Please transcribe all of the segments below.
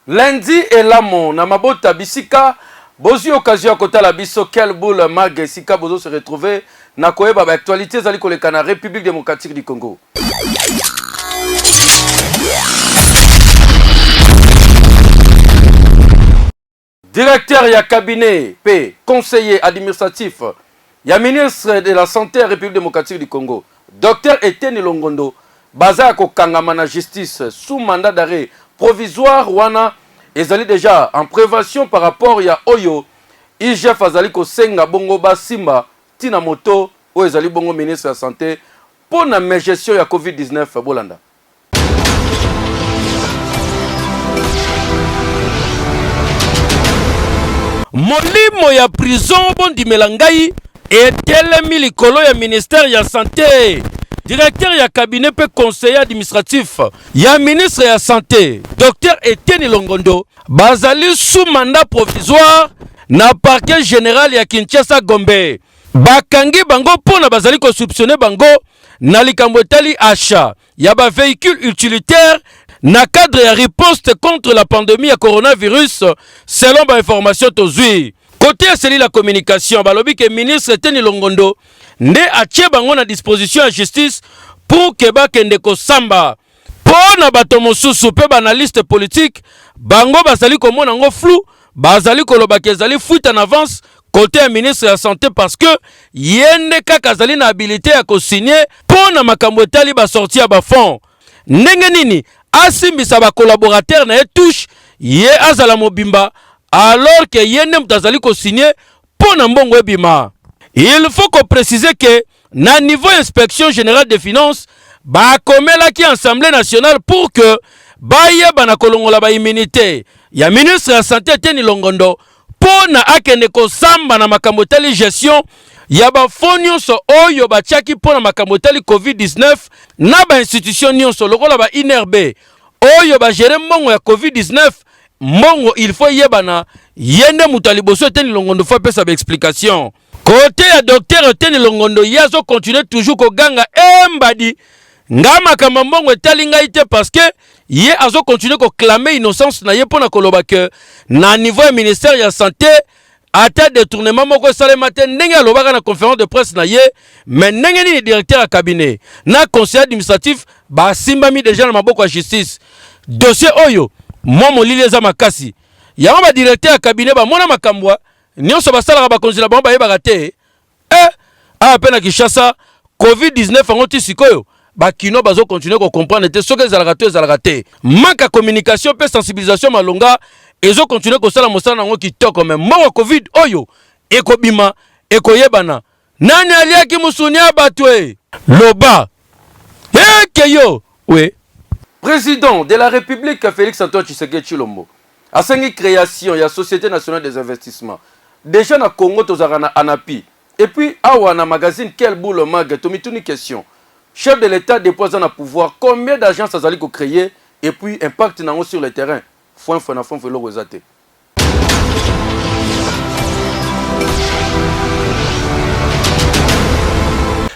Lundi et l'amon, Namabota Bisika, Bozi occasion à côté la biso, quel boule mag, Sika Bozo se retrouver, Nakoye Baba actualité, Zali Kolekana, République démocratique du Congo. Directeur ya cabinet, P, conseiller administratif, ya ministre de la Santé République démocratique du Congo, Dr Etienne Longondo, Baza Kokangama na justice, sous mandat d'arrêt provisoire, wana, ezali déjà en prévention par rapport ya Oyo, IGF azali ko senga bongo basimba, tina moto, o ezali bongo ministre de la Santé, pour na gestion ya COVID-19 Bolanda. Molimo ya prison bondi melangai etelemi likolo ya ministère ya santé. Directeur ya cabinet pe conseiller administratif ya ministre ya santé Dr Etienne Longondo bazali sous mandat provisoire na parquet général ya Kinshasa Gombe. Bakangi bango pona bazali ko soupçonner bango na likambo etali achat ya ba véhicule utilitaire na cadre ya riposte contre la pandémie ya coronavirus selon ba information tozui. Côté à la communication, balobi que ministre Etienne Longondo nde atie bango na disposition à justice pour que bakende ko samba. Pour na bato mosusu pe banaliste politique, bango bazali komona ngo flou, bazali koloba ke zali fuite en avance côté ya ministre de la santé parce que yende kaka zali na habilité ya ko signer pour na makambo etali ba sortir ba fond. Ndenge nini asimbisa ba collaborateur na touche ye azala mobimba alors que yende mtazali ko signer pour na mbongo ebima. Il faut qu'on précise que na niveau inspection générale des finances ba komela ki assemblée nationale pour que baye bana kolongola ba immunité ya ministre de la santé Etienne Longondo pour na akende ko samba na makambo tali gestion ya ba fonds nyonso oyo batiaki pour na makambo tali COVID-19 na ba institution nyonso lokola ba INRB oyo ba gérer mbongo ya COVID-19 mbongo il faut yebana yende mutali boso Etienne Longondo faut pesa ba explication. Côté ya docteur Etienne Longondo yazo continuer toujours ko ganga embadi ngama kama mbongo etali ngai te parce que ye azo continuer ko clamer innocence na ye pona koloba que na niveau du ministère ya santé ata détournement moko salema te ndenge alobaka na conférence de presse na ye mais ndenge ni directeur ya cabinet na conseiller administratif ba simbami déjà na maboko ya justice dossier oyo momo lileza makasi ya ba directeur ya cabinet ba mona makambwa nyonso basalaka bakonzi na bango bayebaka te apena Kinshasa COVID-19 ango ti sikoyo bakino bazo continuer ko comprendre te soki ezalaka te manque communication pe sensibilisation malonga ezo continuer ko sala mosala nango kitoko mais mbongo COVID oyo ekobima ekoyebana nani aliaki musunia batwe loba keyo we président de la République Félix Antoine Tshisekedi Tshilombo asengi création ya Société nationale des investissements déjà na Congo tozaka na ANAPI et puis awa na magazine quel boule mag tomituni question chef de l'État dépose un pouvoir combien d'agences azali ko créer et puis impact nango sur le terrain fon lo rezate.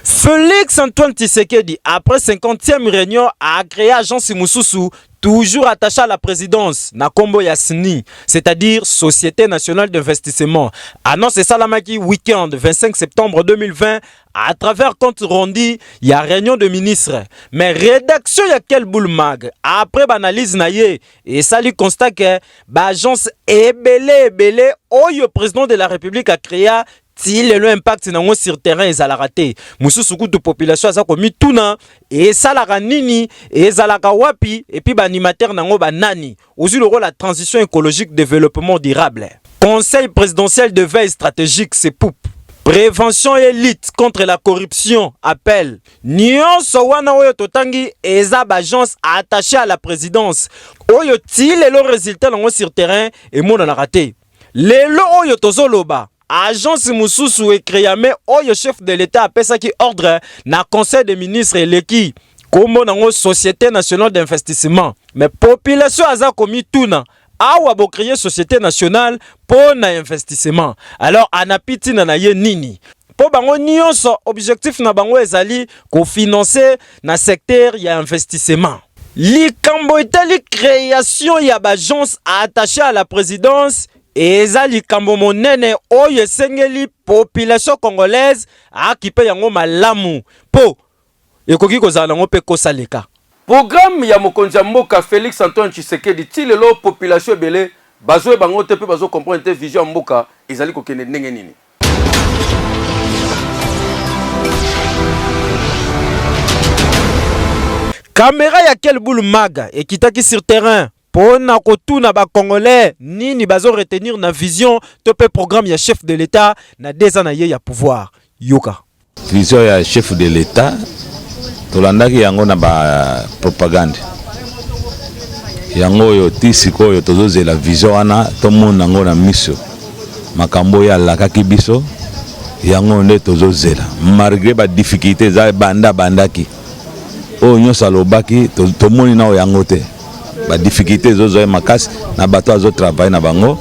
Félix Antoine Tshisekedi, après 50e réunion, a créé Agence Moussousou, toujours attaché à la présidence, Nakombo Yassini, c'est-à-dire Société nationale d'investissement. Annonce Salamaki week-end 25 septembre 2020, à travers compte rendu, il y a réunion de ministres. Mais rédaction, il y a quel boule mag. Après analyse naïe, et ça lui constate que l'agence est belé, où le président de la République a créé. Si le impact nango sur terrain ezala raté mususu kutu population aza komi tuna ezalaka nini ezalaka wapi et puis ba animateur nango ba nani ozu le rôle la transition écologique développement durable. Conseil présidentiel de veille stratégique c'est poup. Prévention et lutte contre la corruption appel. Nyonso wana oyo totangi eza ba agence attachée à la présidence. Oyo ti le résultat nango sur terrain et mona na raté. Lelo oyo tozoloba Agence Moussousou et créame oyo chef de l'État a pesa qui ordre na conseil des ministres eleki comme nango Société nationale d'investissement mais population aza komi tuna awa bo créer Société nationale pour na investissement alors anapiti na ye nini po bango nyonso objectif na bango ezali ko financer na secteur ya investissement likambo etali création ya bagence attachée à la présidence eza likambo monene oyo esengeli population congolaise akipe yango malamu po ekoki kozala nango mpe kosaleka. Programme ya mokonzi ya mboka Félix Antoine Tshisekedi ti lelo population ebele bazoye bango te mpe bazo comprendre te vision ya mboka ezali kokende ndenge nini. Caméra ya Kelboul Maga ekitaki sur terrain pona kotuna ba congolais nini bazo retenir na vision to pe programme ya chef de l'état na 2 ans na ye ya pouvoir. Yoka vision ya chef de l'état tolandaki yango na ba propagande yango yo tisiko yo tozozela vision wana tomona yango na miso makambo ya lakaki biso yango nde tozozela malgré ba difficulté za bandaki o nyonso alobaki tomoni na yango te ba difficulté zozoye makasi na bato azo travailler na bango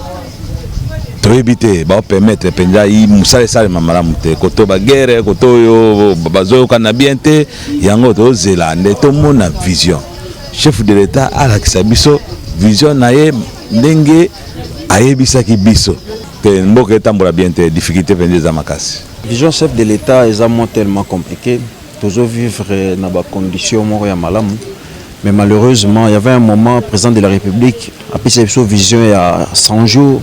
toyebi te ba permettre penza yi musale sale mamalamu te koto ba guerre koto yo bazoyoka na bien te yango tozela nde tomona vision chef de l'état alakisa biso vision na ye ndenge ayebisaki biso te mboka etambola bien te difficulté penza za makasi. Vision chef de l'état est tellement compliqué. Toujours vivre dans des conditions malamu. Mais malheureusement, il y avait un moment, le président de la République, après cette vision il y a 100 jours,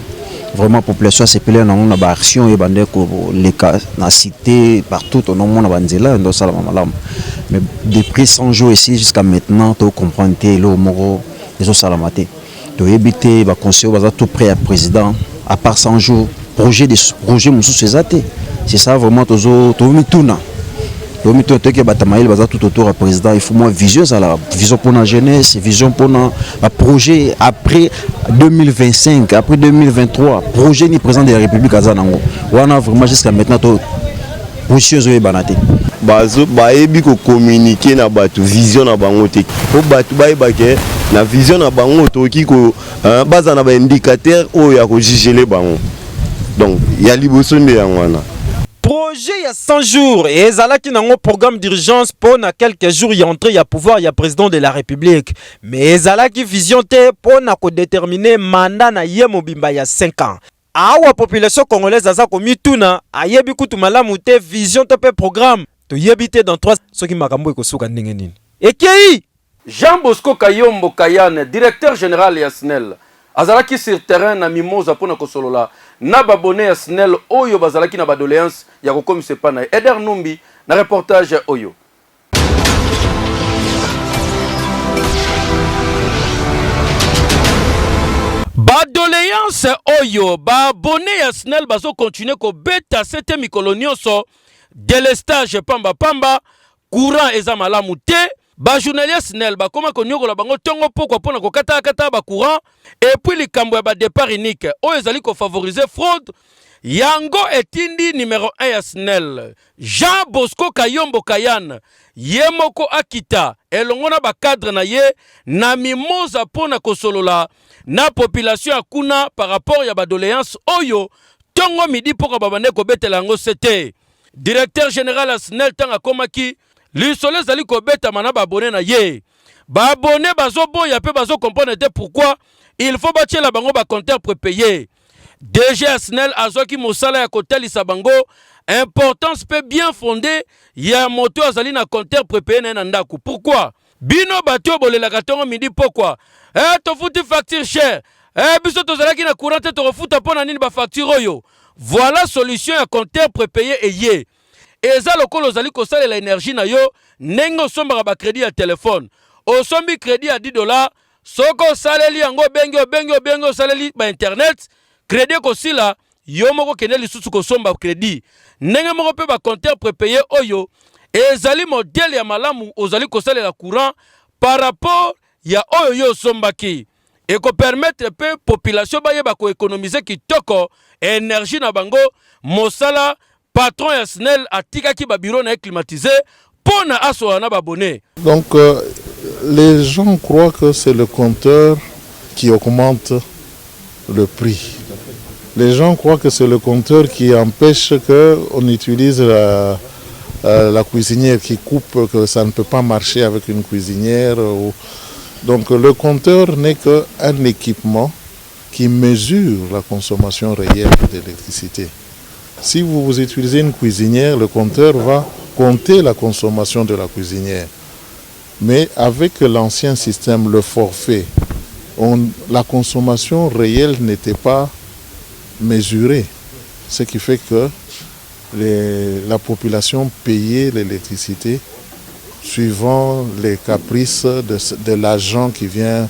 vraiment la population s'est plainte dans une action, les cas, dans la cité, partout, au monde, mais depuis 100 jours ici jusqu'à maintenant, tu comprends que les autres salamate. Tu éviter, les conseillers, tout prêt à président, à part 100 jours, projet c'est ça vraiment, tu as tout. Il tout autour du président, il faut moi vision pour la jeunesse, vision pour le projet après 2025, après 2023, projet du président de la République Azanango. On a vraiment jusqu'à maintenant position zoé banate. Bazo baebi ko communiquer na batu vision na bango te. Po batu baebake na vision na bango toki ko baza na ba indicateur o ya ko juger bango. Donc ya liboso nde yangwana. Projet il y a 100 jours et ezalaki nango programme d'urgence pour na quelques jours y entrer ya pouvoir ya président de la République mais ezalaki vision te pour na ko déterminer mandat na ye mobimba ya 5 ans. Awa population congolaise aza komituna ayebi kutu malamu te vision te pe programme to yebite dans 3 soki makambo ekosuka ndenge nini. Ekei Jean Bosco Kayombo Kayane, directeur général ya SNEL, azalaki sur terrain na mimosa pona kosolola na babone ya SNEL oyo bazalaki na badoléance ya kokomisa pa na Eder Numbi na reportage oyo. Badoléance oyo babone ya SNEL bazo continuer ko beta sete mikolo nyonso délestage pamba pamba courant eza malamu te. Ba journalier SNEL ba koma ko nyokola bango tongo poko pona ko kata ba courant et puis likambo ya ba départ unique o ezali ko favoriser fraude yango etindi numéro 1 ya SNEL Jean Bosco Kayombo Kayane yemoko akita elongona ba cadre na ye na mimosa pona ko solola na population akuna par rapport ya ba doléance oyo tongo midi poko babane ko betela yango c'était directeur général ya SNEL tanga komaki Lisole zali ko beta mana ba abonné na ye. Ba abonné bazo boya pe bazo comprendre te pourquoi il faut bâtir la bango ba compteur prépayé. DG SNEL azoki mosala ya kotalisa bango importance peut bien fondée ya moto azali na compteur prépayé na ndaku. Pourquoi? Bino bato bolela katongo midi pourquoi? To futi facture cher. Biso to zalaki na courant te to refuta pona nini ba facture oyo. Voilà solution ya compteur prépayé eye. Eza lokolo ozali kosalela énergie na yo nengo sombaka ba crédit ya téléphone osombi crédit ya $10 soko saleli yango bengo saleli ba internet crédit kosila yo moko kende lisusu kosomba crédit ndenge moko pe ba compteur prépayé oyo ezali modèle ya malamu ozali kosalela courant par rapport ya oyo yo sombaki et ko permettre pe population bayeba ko économiser kitoko énergie na bango mosala patron ya SNEL atikaki ba bureau na climatisé pour na aso na abonné. Donc les gens croient que c'est le compteur qui augmente le prix. Les gens croient que c'est le compteur qui empêche qu'on utilise la cuisinière qui coupe, que ça ne peut pas marcher avec une cuisinière. Donc le compteur n'est qu'un équipement qui mesure la consommation réelle d'électricité. Si vous utilisez une cuisinière, le compteur va compter la consommation de la cuisinière. Mais avec l'ancien système, le forfait, la consommation réelle n'était pas mesurée. Ce qui fait que la population payait l'électricité suivant les caprices de l'agent qui vient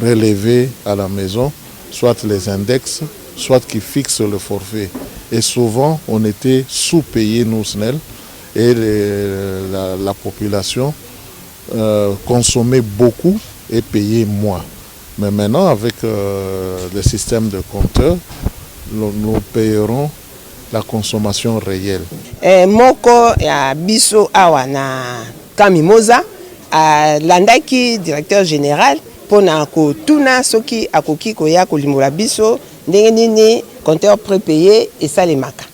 relever à la maison, soit les index, soit qui fixe le forfait. Et souvent, on était sous-payé, nous, SNEL, et la population consommait beaucoup et payait moins. Mais maintenant, avec le système de compteur, nous payerons la consommation réelle. Moko ya biso awa na Kamimoza, landaki directeur général pona ko tuna soki akoki koya kolimbola biso ndenge nini compteur prépayé et salemaka.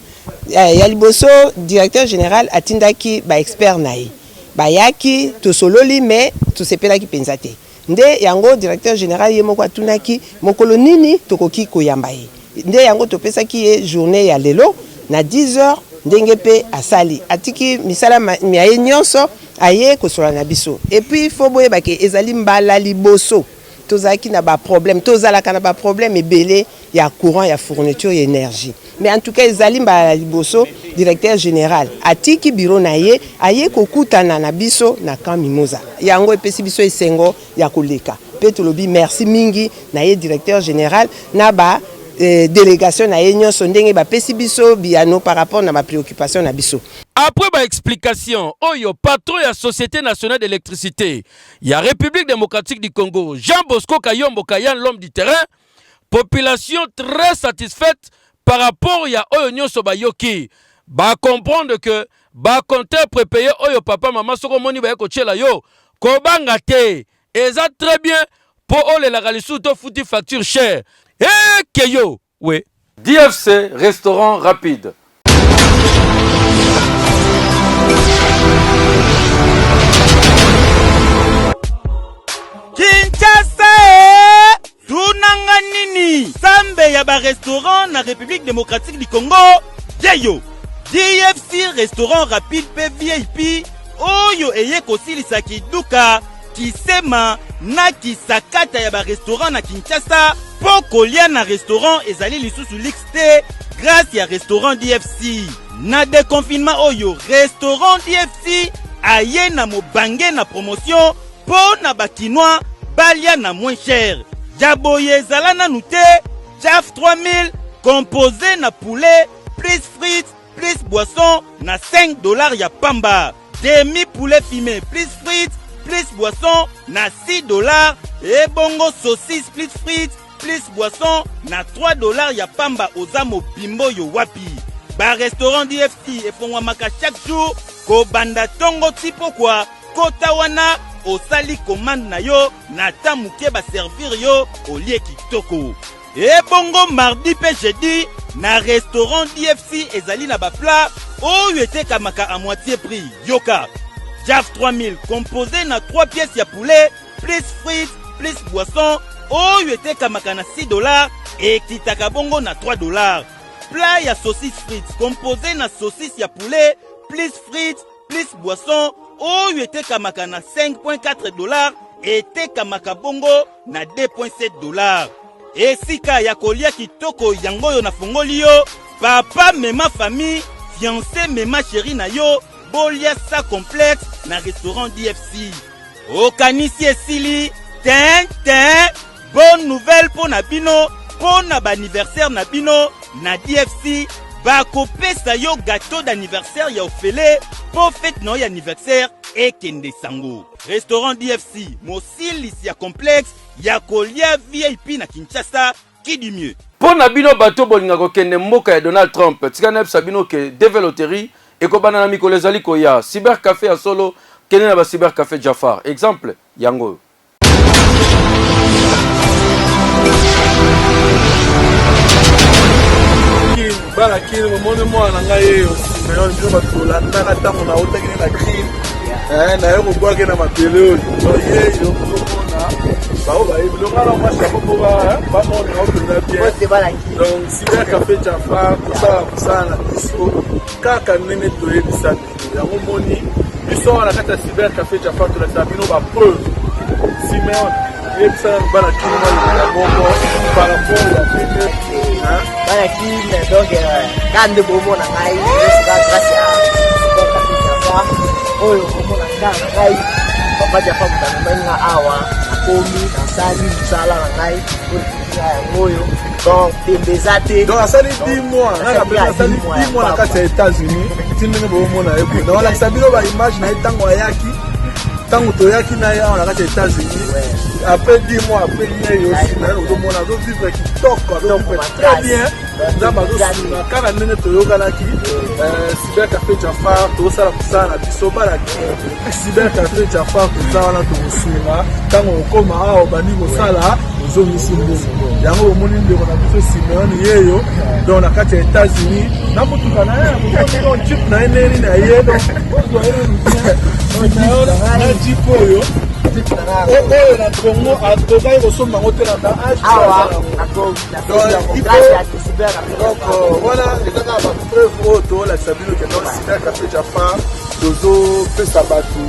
Ya liboso directeur général atindaki ba expert naye. Bayaki to sololi mais to sepelaki penzate. Nde yango directeur général ye moko atunaki mokolo nini tokoki koyamba ye. Nde yango topesaki ye journée ya lelo na 10h ndenge pe asali atiki misala miaye nyonso aye kosola na biso. Et puis faut boyeba ke ezali mbala liboso tozaki na ba problème tozalaka na ba problème ebele ya courant ya fourniture ya énergie. Mais en tout cas ezali mbala liboso directeur général atiki bureau na ye aye kokutana na biso na Kamimoza. Yango epesi biso esengo ya koleka. Pe tolobi merci mingi na ye directeur général na ba délégation na yenyo sondenge ba pesi biso biano par rapport na ma préoccupation na biso. Après ma explication, Oyo, patron de la Société nationale d'électricité, il y a République démocratique du Congo, Jean Bosco Kayombo Kayan, l'homme du terrain, population très satisfaite par rapport à Oyo Nyon Sobayoki. Ba comprendre que ba compteur prépayé Oyo papa maman soko moni ba ko tchela yo ko banga te. Et ça très bien pour ole la galisu to fouti facture chère. Eh Keyo, oui. DFC restaurant rapide. Kinshasa tunanga nini sambe ya ba restaurant na République démocratique du Congo Keyo DFC restaurant rapide pe VIP oyo eye kosilisa kiduka kisema na kisakata ya ba restaurant na Kinshasa po kolia na restaurant ezali lisusu lixte grâce ya restaurant DFC na déconfinement oyo restaurant DFC aye na mobange na promotion po na bakinois balia na moins cher jaboye zala na nute chaf 3000 composé na poulet plus frites plus boisson na $5 ya pamba demi poulet fumé plus frites plus boisson na $6 et bongo saucisse plus frites plus boisson na $3 ya pamba ozamo bimbo yo wapi ba restaurant DFC efongwamaka chaque jour ko banda tongo tipo kwa kota wana osali commande na yo na tamuke ba servir yo olie kitoko et bongo mardi pe jeudi na restaurant DFC ezali na ba plat oyo etekamaka à moitié prix yoka Jaf 3000 composé na 3 pièces ya poulet plus frites plus boisson oyo etekamaka na $6 et kitaka bongo na $3 plat ya saucisse frites composé na saucisse ya poulet plus frites plus boisson oyo etekamaka na $5.4 et etekamaka bongo na $2.7 esika ya kolia kitoko yango yo na fongoli yo papa mema famille fiancé mema chéri na yo bolia sa complexe na restaurant DFC okanisi esili ten bonne nouvelle pour na bino pour na ba anniversaire na bino na DFC bakopesa yo gâteau d'anniversaire ya ofele pour fête no ya anniversaire et kende sango restaurant DFC mosilisi ya complexe ya kolia VIP na Kinshasa qui dit mieux pour na bino bato bolinga ko kende mboka ya Donald Trump tikana sabino ke develoterie et ko banana mikolo ezali ko ya cyber café ya solo kende na ba cyber café Jafar exemple yango bana kini momone mwana ngai osimeo ndio batolanda na tango na otaki na crime na yo ko bwake na mapele oyo ye yo komona le mal en marche, pas mon bien. Donc, si le café Jaffa, tout ça, kaka nene toye bisani. Yango moni, ils sont à la carte cyber café Jaffa, tout la sabino va preuve. Simeon, il est ça, bana kino, bon, par rapport à la première. Bana kino, donc, quand de bomo na ngai, grâce à café Jaffa, oyo bomo na ngai, papa Jaffa mutana awa, akomi, nasali, musala na ngai, oyo. Donc, Tembezate. Donc, ça fait 10 mois. Ça fait 10 mois dans les États-Unis. Tu n'es pas au monde. Donc, la Sabino va image na tango yaki. Tango toyaki na ya on a les États-Unis. Après 10 mois, après il y a aussi au monde donc vivre qui toque donc très bien. Dans ma zone, quand on est toyoga là qui cyber café Jaffa, tout ça na bisoba là qui cyber café Jaffa tout ça là to suma. Tango koma au bani ko sala zone simbo. Yango omoni ndeko na biso Simeon yeyo donc na kati ya États-Unis na mutu kana ya mutu chip na eneri na yedo ozo ere na chip oyo oyo na Congo atokai kosomba ngo te na da donc voilà ezaka ba preuve oyo tolakisa bino ke donc cyber café Jaffa tozopesa bato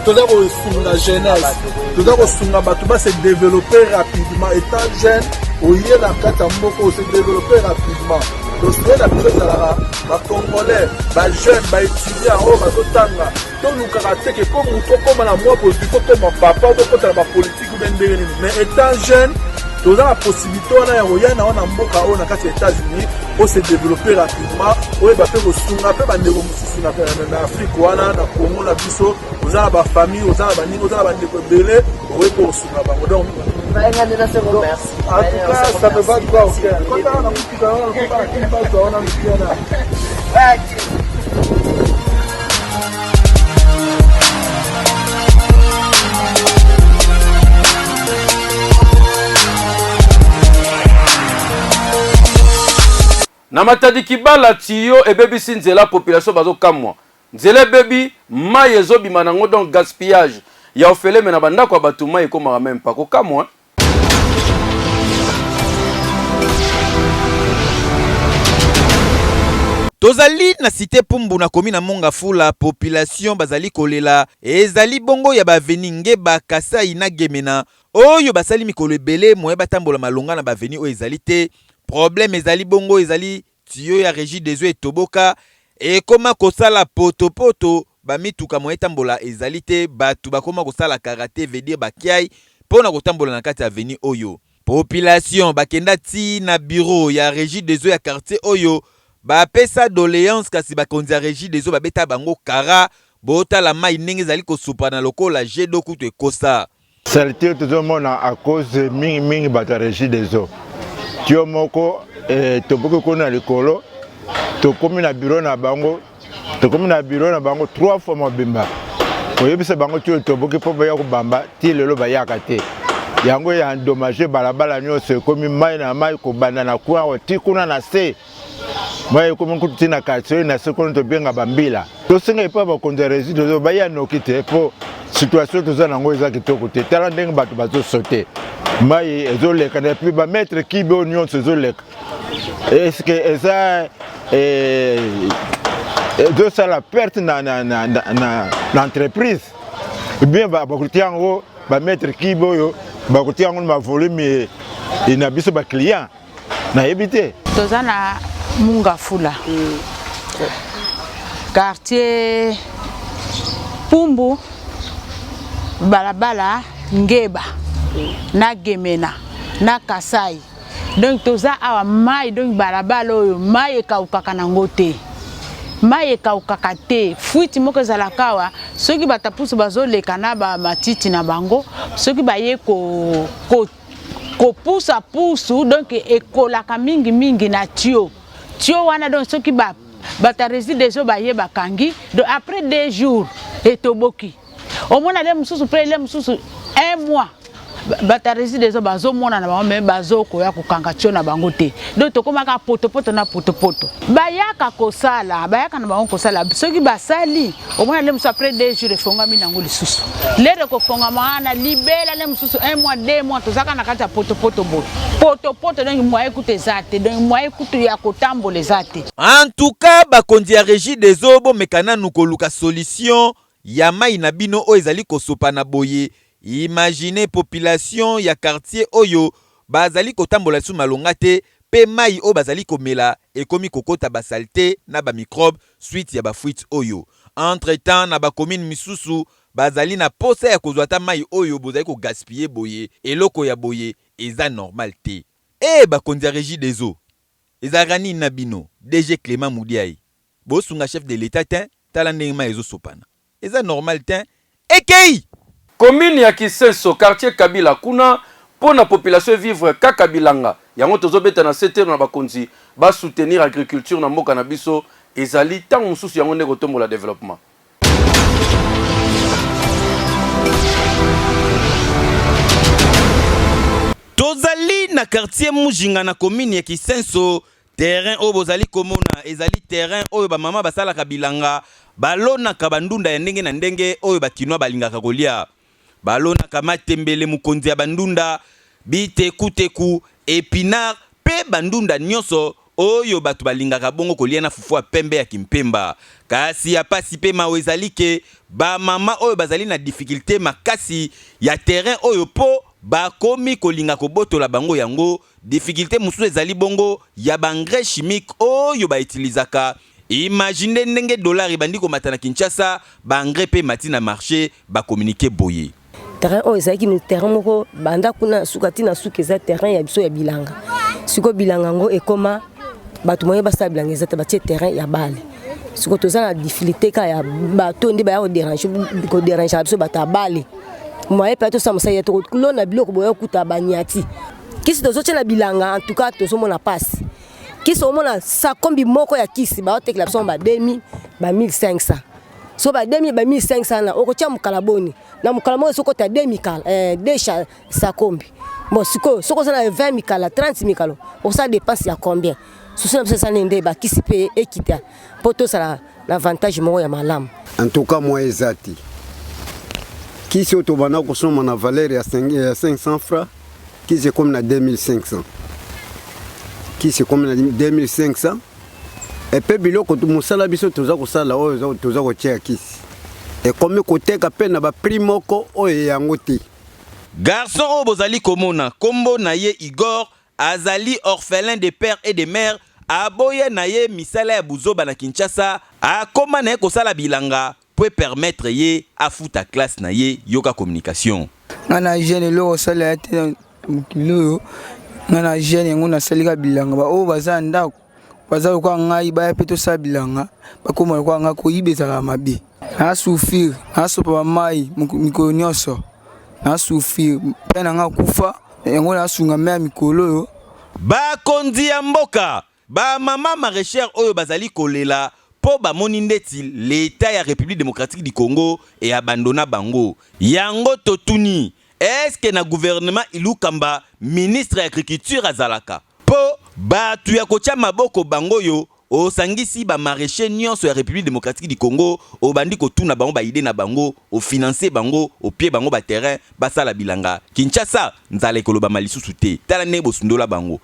toza kosunga jeunesse toza kosunga bato base développer rapidement étant jeune oye na kati ya moko se développer rapidement donc c'est la biso ezalaka bacongolais bajeune baétudiant oyo bazotanga tolukaka te ke po moto okóma na mwa politique okóma papa okokotala bapolitique ube ndenge nini mais étant jeune toza na possibilité wana ya koya na wana mboka oyo na kati ya États-Unis po se développer rapidement oyeba mpe kosunga mpe bandeko mosusu na Afrique wana na Congo na biso oza na bafamille oza na baningi oza na bandeko ebele oye mpe kosunga bango donc en tout cas ça me va droit au cœur kota na mokika wana lokoka na kini bato wana mikiana na matadi kibala tiyo ebebisi nzela population bazokamwa nzela ebebi mai ezobima nango donc gaspillage ya ofeleme na bandako ya bato mai ekomaka meme pa kokamwa Tozali na cité Pumbu na komi na Mongafula population bazali kolela ezali bongo ya baveni Ngeba Kasai na Gemena oyo basali mikolo ebele moye batambola malonga na baveni oyo ezali te problème ezali bongo ezali tiyo ya régie des eaux etoboka e koma kosala poto bamituka moye tambola ezali te batu bakoma kosala karaté veut dire bakiai pona kotambola na kati ya aveni oyo population bakenda ti na bureau ya régie des eaux ya quartier oyo bapesa doléance kasi bakonzi ya régie des eaux babeta bango kara bota la mai ndenge ezali kosupa na lokola jedo kutu ekosa salté tozomona à cause mingi bato ya régie des eaux tio moko toboki kona likolo tokomi na bureau na bango 3 fois mobimba oyebisa bango tio toboki po baya kobamba ti lelo bayaka te yango ya endommagé balabala nyonso ekomi mai na mai kobanda na kwa ti kuna na se mai ekomi kutu na quartier na se kono tobenga bambila tosenga epa bakonzi ya régie des eaux baya noki te po situation toza nango eza kitoko te tala ndenge bato bazosote mai ezoleka na puis bametre kibe nyonso ezoleka est-ce que eza ezosala perte na entreprise bien bakotia yango bametre kibe oyo bakotia yango na bavolume na biso baclient nayebi te toza na Mongafula quartier Pumbu balabala Ngeba na Gemena na Kasai donc toza awa mai donc balabala oyo mai ekaukaka nango te mai ekaukaka te fuiti moko ezalaka awa soki batapusu bazoleka na bamatiti na bango soki baye kopusa pusu donc ekolaka mingi na tio wana donc soki bata régie des eaux baye bakangi donc après 2 jours etoboki omona le mususu pre le mususu 1 mois batarisi dezo bazomona na bango me bazokoya kokanga tio na bango te donc tokomaka potopoto na potopoto bayaka kosala bayaka na bango kosala soki basali omona le musu après 2 jours efongami nango lisusu lere kofongama na libela le mususu 1 mois 2 mois tozaka na kati ya potopoto bo potopoto donc moye kutu eza te donc moye kutu ya kotambola eza te. En tout cas bakonzi ya régie des eaux bomekana nukoluka solution ya mai na bino oyo ezali kosopa na boye. Imaginez population ya quartier oyo bazali kotambola su malonga te pe mai o bazali komela ekomi kokota basalte na ba microbe suite ya ba fuite oyo. Entre temps na ba commune misusu bazali na posa ya kozwata mai oyo bozali ko gaspiller boye eloko ya boye eza normal te. Bakonzi ya régie des eaux ezarani na bino DG Clément Moudiaye bosunga chef de l'état te tala ndenge mai ezo sopana eza normal te ekei. Commune ya Kisenso, quartier Kabila, kuna pour la population vivre kaka bilanga. Yango tozobeta na secteur na bakonzi ba soutenir agriculture na mboka na biso ezali tant mususu yango ndeko tombola développement. Tozali na quartier Mujinga na commune ya Kisenso, terrain oyo bozali komona ezali terrain oyo ba mama basala kabilanga balona kabandunda ya ndenge na ndenge oyo bakinwa balingaka kolia. Balona kama tembele mukonzi ya bandunda bitekuteku épinard pe bandunda nyonso oyo batu balingaka bongo kolia na fufu pembe ya kimpemba. Kasi ya pasi pe mawezali ke ba mama oyo bazali na difficulté makasi ya terrain oyo po bakomi kolinga kobotola bango yango difficulté mususu ezali bongo ya bangrais chimique oyo ba utilizaka. Imaginez ndenge dollar bandi ko matana Kinshasa bangrais pe mati na marché ba communiquer boye. Terrain oyo ezalaki no terrain moko banda kuna sukati na suki eza terrain ya biso ya bilanga siko bilanga ngo ekoma bato moye basala bilanga eza te batie terrain ya bale siko toza na difficulté ka ya bato ndi baya ko déranger biso bato ya bale moye pe to samusa ya to kulona biloko boye kuta banyati kisi tozotia na bilanga en tout cas tozomona passe kisi omona sa kombi moko ya kisi ba otekela biso ba 2000 ba 1500 so ba 2000 ba 1500 na okotia mukalaboni na mukalamo soko ta 2000 déjà sa kombi bon soko za na 20 mikala 30 mikalo on ça dépense ya combien so ça ça ndé ba kisi pe ekita poto ça l'avantage mo ya malamu en tout cas moi ezati kisi otobana ko soma na valeur ya 500 francs kisi comme na 2500 kisi comme na 2500 et puis biloko to musala biso toza ko sala oyo toza ko tia kisi et comme koteka pe na ba prix moko oyo yango te. Garçon o bozali komona kombo na ye Igor azali orphelin de père et de mère aboye na ye misala ya buzoba na Kinshasa akoma na ye kosala bilanga pour permettre ye afuta classe na ye yoka communication. Ngana jeune lo sala ate mukilo ngana jeune ngona salika bilanga ba o bazanda bazalo kwa ngai ba peto sabilanga bakoma kwa nga ko ibezala mabe na souffrir na sopa mai mikolo nyonso na souffrir pena nga kufa yango na sunga me mikolo bakonzi ya mboka ba mama maraîchère oyo bazali kolela po ba moni ndeti l'état ya République démocratique du Congo et abandonna bango yango totuni est-ce que na gouvernement ilukamba ministre ya agriculture azalaka po batu ya kotia maboko bango yo o sangisi ba maraîcher nyonso ya République démocratique du Congo o bandi ko tuna bango ba idée na bango o financer bango o pied bango ba terrain basala bilanga Kinshasa nzala ekoloba malisusu te tala ne bosundola bango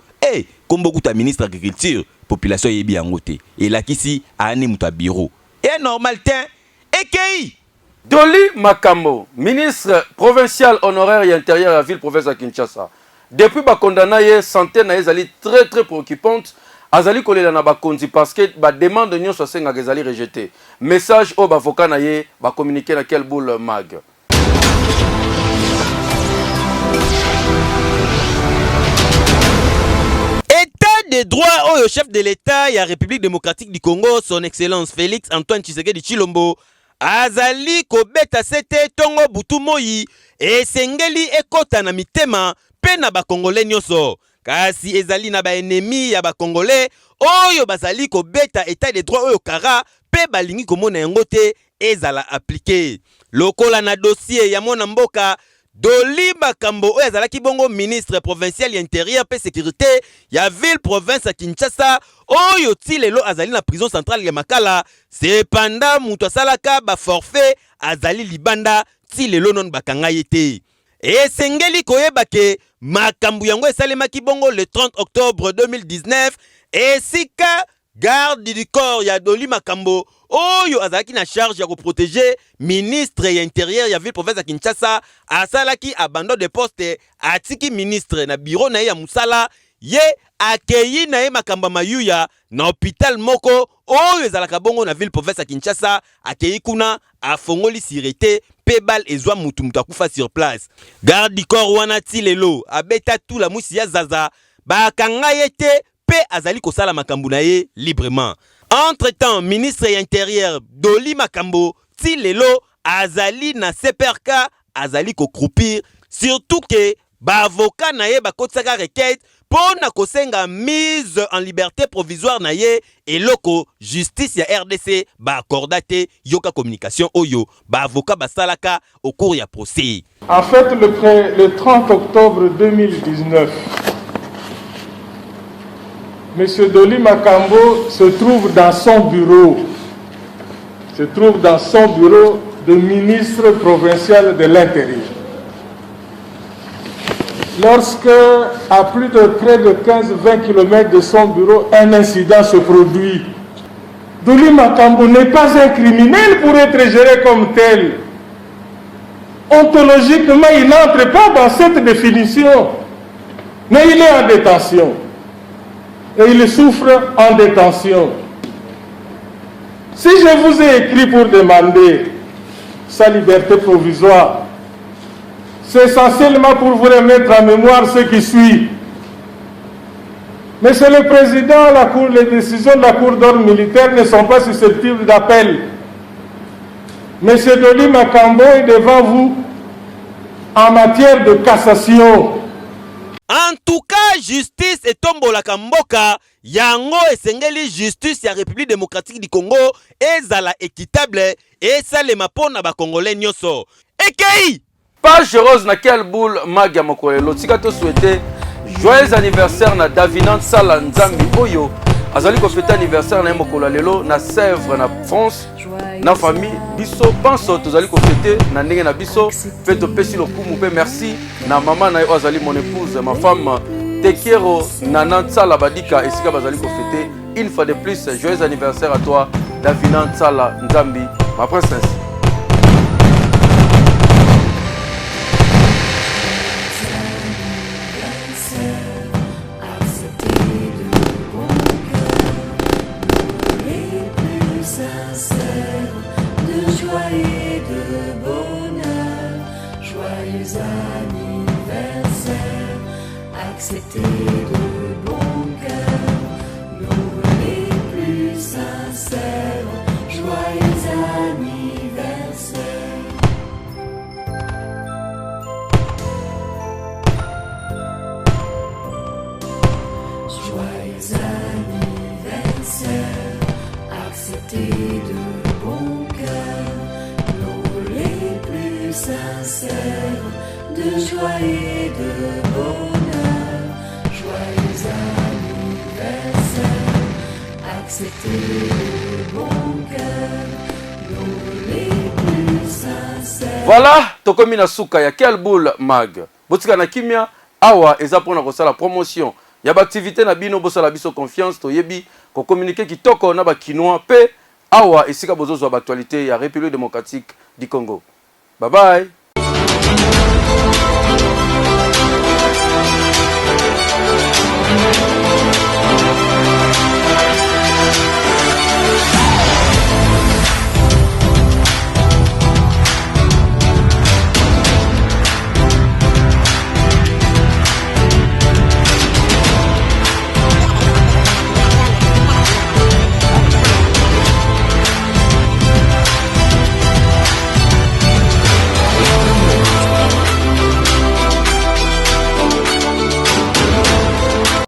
kombo kuta ministre agriculture population yebi yango te elakisi ani muta bureau et normal te ekei Doli Makambo, ministre provincial honoraire et intérieur à la ville province de Kinshasa. Depuis ba condamna ye santé na ezali très préoccupante. Azali kolela na ba konzi parce que ba demande nyo so senga ezali rejeté. Message au avocat na ye ba communiquer na quel boule mag. État de droit au chef de l'État et la République démocratique du Congo, son excellence Félix Antoine Tshisekedi Tshilombo azali kobeta sete tongo butu moyi esengeli ekota na mitema pe na ba congolais nyonso kasi ezali na ba ennemi ya ba congolais oyo bazali kobeta état de droit oyo kara pe balingi komona yango te ezala appliqué lokola na dossier ya mona mboka Doli Makambo oyo azalaki bongo ministre provincial ya intérieur pe sécurité ya ville province ya Kinshasa oyo ti lelo azali na prison centrale ya Makala cependant mutu asalaka ba forfait azali libanda ti lelo non bakanga yete esengeli koyeba ke makambo yango esalemaki bongo le 30 octobre 2019 esika garde du corps ya Doli Makambo oyo azalaki na charge ya protéger ministre ya intérieur ya ville province ya Kinshasa asalaki abandon de poste atiki ministre na bureau na ye ya musala ye akeyi na ye makambo mayuya na hôpital moko oyo ezalaka bongo na ville province ya Kinshasa akeyi kuna afongoli sirete pe bal ezwa mutu akufa sur place garde du corps wana ti lelo abeta tout la musi ya zaza bakanga ye te pe azali kosala makambo na ye librement. Entre-temps, ministre intérieur Doli Makambo ti lelo azali na CPRK azali ko croupir surtout que ba avocat na ye bakotsaka requête pour na kosenga mise en liberté provisoire na ye eloko justice ya RDC ba accordate yoka communication oyo ba avocat basalaka au cours ya procès. En fait, le 30 octobre 2019, Monsieur Doli Makambo se trouve dans son bureau. De ministre provincial de l'Intérieur. Lorsque, à plus de près de 15-20 km de son bureau, un incident se produit. Doli Makambo n'est pas un criminel pour être géré comme tel. Ontologiquement, il n'entre pas dans cette définition. Mais il est en détention. Et il souffre en détention. Si je vous ai écrit pour demander sa liberté provisoire, c'est essentiellement pour vous remettre en mémoire ce qui suit. Monsieur le Président, les décisions de la Cour d'ordre militaire ne sont pas susceptibles d'appel. Monsieur Doli Makambo est devant vous en matière de cassation. En tout cas, justice et tombolaka mboka yango esengeli justice ya République démocratique du Congo ezala équitable et salema pona ba congolais nyoso. Ekei page rose na quelle boule magia mokolelo tika to souhaiter joyeux anniversaire na Davina Sala Nzambi oyo azali ko fêter anniversaire na mokolo lelo na Sèvres na France na famille biso penso tozali ko fêter na ndenge na biso fête pesi lokumu pe merci na maman na yo azali mon épouse ma femme Tekero Nana Sala Badika esika bazali ko fêter une fois de plus joyeux anniversaire à toi Davina Sala Nzambi ma princesse. Acceptez de bon cœur nos les plus sincères. Joyeux anniversaire. Joyeux anniversaire. Acceptez de bon cœur nos les plus sincères. De joie et de bonheur. Joyeux anniversaire, acceptez de bon cœur, nos les plus sincères. Voilà, tokomi na suka ya quelle boule mag. Botika na kimia, awa eza pona kosala promotion. Ya ba activité na bino bosala biso confiance to yebi ko communiquer kitoko na ba kinois pe awa esika bozozo ba actualité ya République démocratique du Congo. Bye bye.